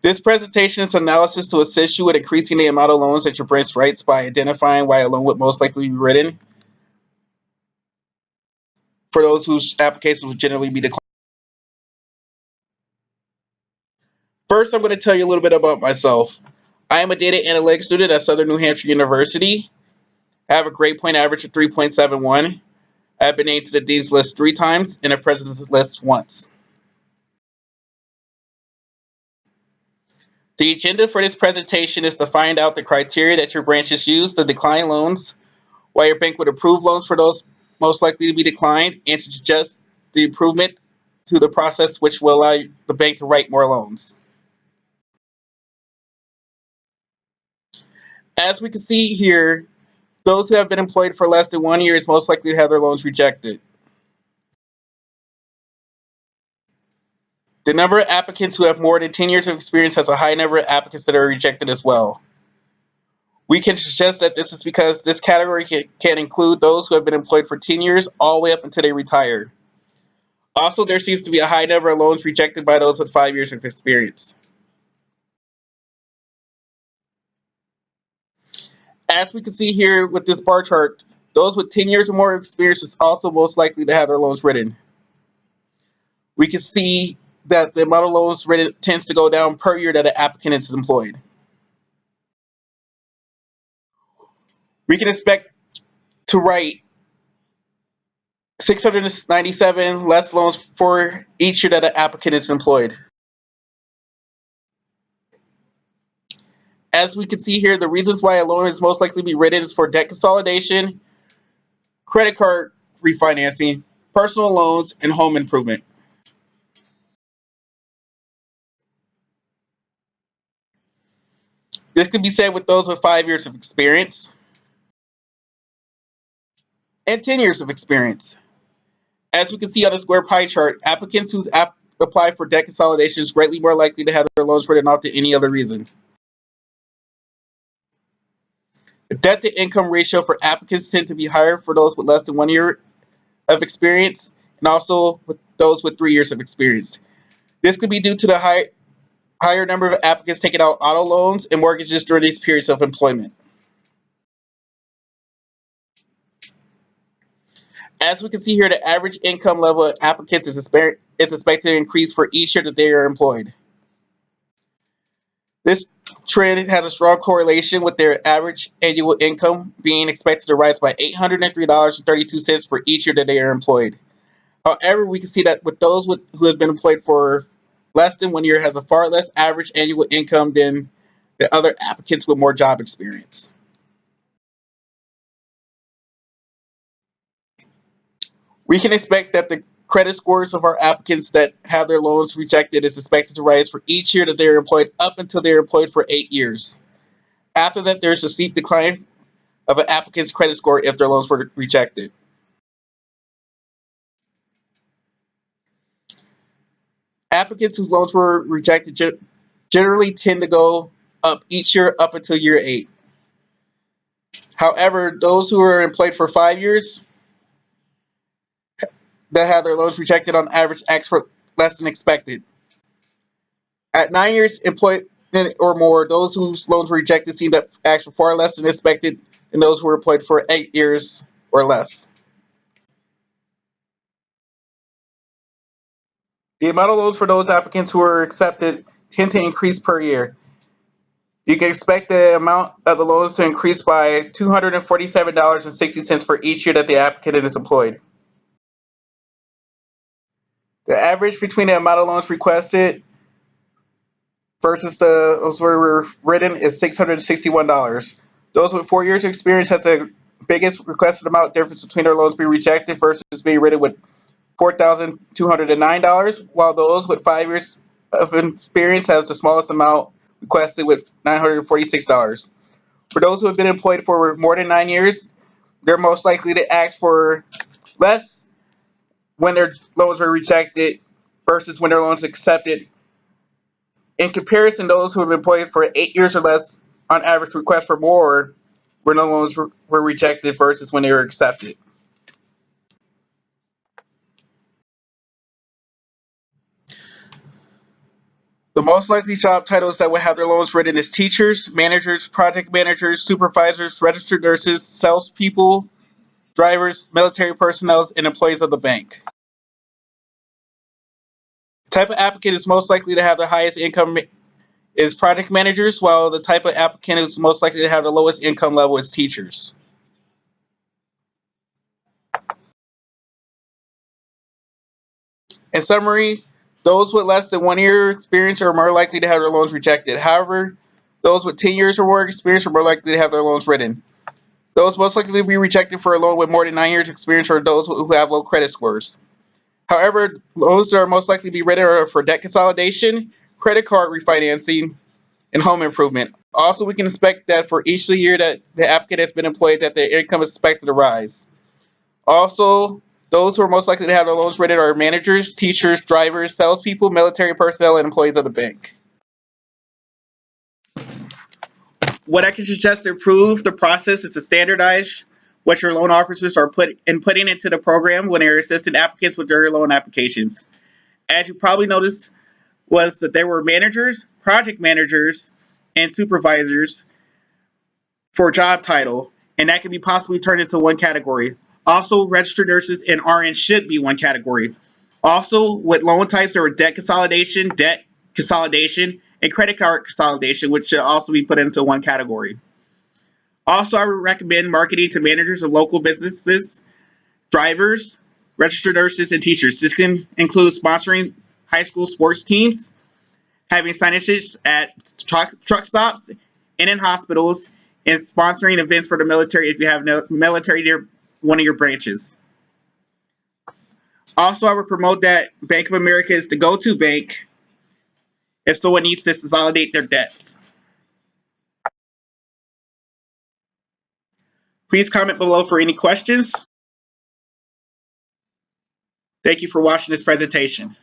This presentation is analysis to assist you with increasing the amount of loans that your branch writes by identifying why a loan would most likely be written for those whose applications would generally be declined. First, I'm going to tell you a little bit about myself. I am a data analytics student at Southern New Hampshire University. I have a grade point average of 3.71. I have been named to the Dean's List 3 times and the President's List once. The agenda for this presentation is to find out the criteria that your branches use to decline loans, why your bank would approve loans for those most likely to be declined, and to suggest the improvement to the process which will allow the bank to write more loans. As we can see here, those who have been employed for less than 1 year is most likely to have their loans rejected. The number of applicants who have more than 10 years of experience has a high number of applicants that are rejected as well. We can suggest that this is because this category can include those who have been employed for 10 years all the way up until they retire. Also, there seems to be a high number of loans rejected by those with 5 years of experience. As we can see here with this bar chart, those with 10 years or more experience is also most likely to have their loans written. We can see that the amount of loans written tends to go down per year that an applicant is employed. We can expect to write 697 less loans for each year that an applicant is employed. As we can see here, the reasons why a loan is most likely to be written is for debt consolidation, credit card refinancing, personal loans, and home improvement. This can be said with those with 5 years of experience and 10 years of experience. As we can see on the square pie chart, applicants who apply for debt consolidation is greatly more likely to have their loans written off than any other reason. The debt to income ratio for applicants tend to be higher for those with less than 1 year of experience and also with those with 3 years of experience. This could be due to the higher number of applicants taking out auto loans and mortgages during these periods of employment. As we can see here, the average income level of applicants is expected to increase for each year that they are employed. This trend has a strong correlation with their average annual income being expected to rise by $803.32 for each year that they are employed. However, we can see that with those who have been employed for less than 1 year has a far less average annual income than the other applicants with more job experience. We can expect that the credit scores of our applicants that have their loans rejected is expected to rise for each year that they are employed up until they are employed for 8 years. After that, there's a steep decline of an applicant's credit score if their loans were rejected. Applicants whose loans were rejected generally tend to go up each year up until year 8. However, those who are employed for 5 years that have their loans rejected on average ask for less than expected. At 9 years employment or more, those whose loans were rejected seem to ask for far less than expected than those who were employed for 8 years or less. The amount of loans for those applicants who are accepted tend to increase per year. You can expect the amount of the loans to increase by $247.60 for each year that the applicant is employed. The average between the amount of loans requested versus those were written is $661. Those with 4 years of experience has the biggest requested amount difference between their loans being rejected versus being written with $4,209, while those with 5 years of experience has the smallest amount requested with $946. For those who have been employed for more than 9 years, they're most likely to ask for less when their loans are rejected versus when their loans are accepted. In comparison, those who have been employed for 8 years or less on average request for more when the loans were rejected versus when they were accepted. The most likely job titles that would have their loans written is teachers, managers, project managers, supervisors, registered nurses, salespeople, drivers, military personnel, and employees of the bank. The type of applicant is most likely to have the highest income is project managers, while the type of applicant is most likely to have the lowest income level is teachers. In summary, those with less than 1 year experience are more likely to have their loans rejected. However, those with 10 years or more experience are more likely to have their loans written. Those most likely to be rejected for a loan with more than 9 years experience are those who have low credit scores. However, loans that are most likely to be written are for debt consolidation, credit card refinancing, and home improvement. Also, we can expect that for each year that the applicant has been employed, that their income is expected to rise. Also, those who are most likely to have their loans rated are managers, teachers, drivers, salespeople, military personnel, and employees of the bank. What I can suggest to improve the process is to standardize what your loan officers are putting into the program when they're assisting applicants with their loan applications. As you probably noticed, was that there were managers, project managers, and supervisors for job title, and that can be possibly turned into one category. Also, registered nurses and RNs should be one category. Also, with loan types, there were debt consolidation, and credit card consolidation, which should also be put into one category. Also, I would recommend marketing to managers of local businesses, drivers, registered nurses, and teachers. This can include sponsoring high school sports teams, having signages at truck stops and in hospitals, and sponsoring events for the military if you have no military near one of your branches. Also, I would promote that Bank of America is the go-to bank if someone needs to consolidate their debts. Please comment below for any questions. Thank you for watching this presentation.